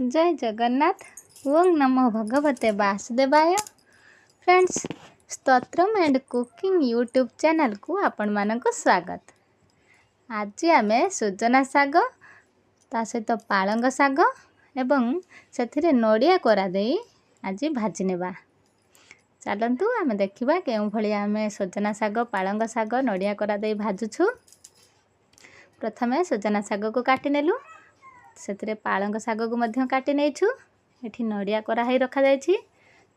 जय जगन्नाथ ओं नमो भगवते वासुदेवाय। Friends, stotram and cooking YouTube channel को आपण मानक स्वागत। आज आम सुजना शाग ता सहित पालंग शाग एवं से नड़िया कोरा दे आज भाजी नेबा। चलतु आम देखा केउं भली आम सुजना शाग पालंग शाग नड़िया कोरा दे भाजुछु। प्रथमे सुजना शाग को काटी नेलु, से पालंग शाग को मध्य काटी नेछु। एठी नड़िया कोरा है रखा जायछि।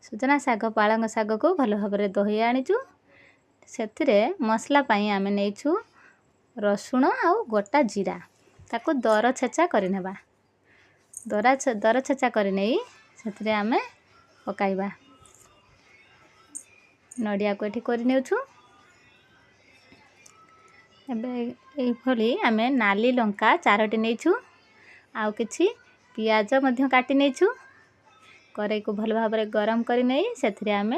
सुजना शाग पालंग शाग को भल भाव में दही आनीचु। से मसला पाई आम नेछु रसुण आउ गोटा जीरा ताको दर छेचा करनेबा। दर छेचा करने से आम पकाइबा। नड़िया को एठी कर नेछु। एभली आम नाली लंका 4टी नेछु आउ किछि पियाज मध्य काटी नेछु। कड़ाई को भल भाव में गरम कर नहीं से आम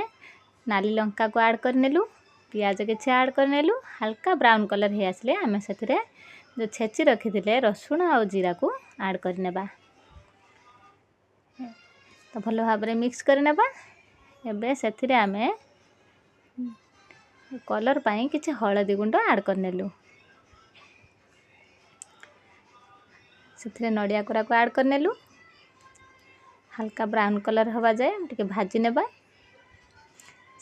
नाली लंका को ऐड कर नेलु। पियाज किछि ऐड कर नेलु। हल्का ब्राउन कलर हे आसले आम से जो छेची रखी थे रसुण आउ जीरा को ऐड कर नेबा। तो भल भाव में मिक्स कर नेबा। एबे से आम कलर पाई किछि हळदी गुंड ऐड कर नेलु। से नड़िया कोरा को ऐड कर नेलु। हल्का ब्राउन कलर हवा जाए टिके भाजी नेबा।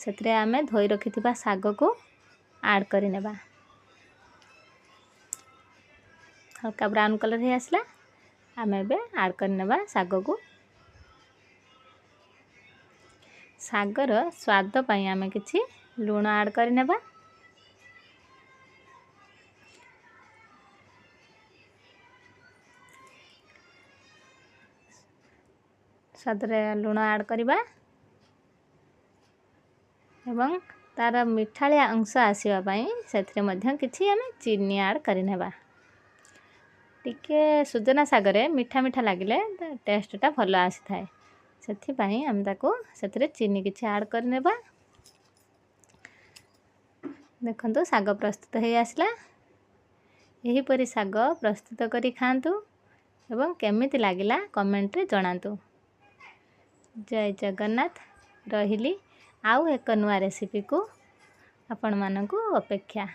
से आम धोई रखि शाग को ऐड कर नेबा। हल्का ब्राउन कलर हे आसला आम एबे ऐड कर नेबा शाग को। शागर स्वाद पाई आम किछि लूण ऐड कर नेबा। स्वाद लूण ऐड करवा एवं तार मिठालिया अंश आसवाई से किसी आम चीनी ऐड करनेबा। टिके सुजना सागरे मीठा मीठा लगिले टेस्टटा भल आसी थाए। से आम ताको से चीनी किछि ऐड करनेबा। देखंतु शाग प्रस्तुत हो आसला। यही परी शाग प्रस्तुत करी खांतु एवं केमिति लागिला कमेंट रे जणांतु। जय जगन्नाथ। रहिली आउ एक नुआ रेसिपी को आपण मानकु अपेक्षा।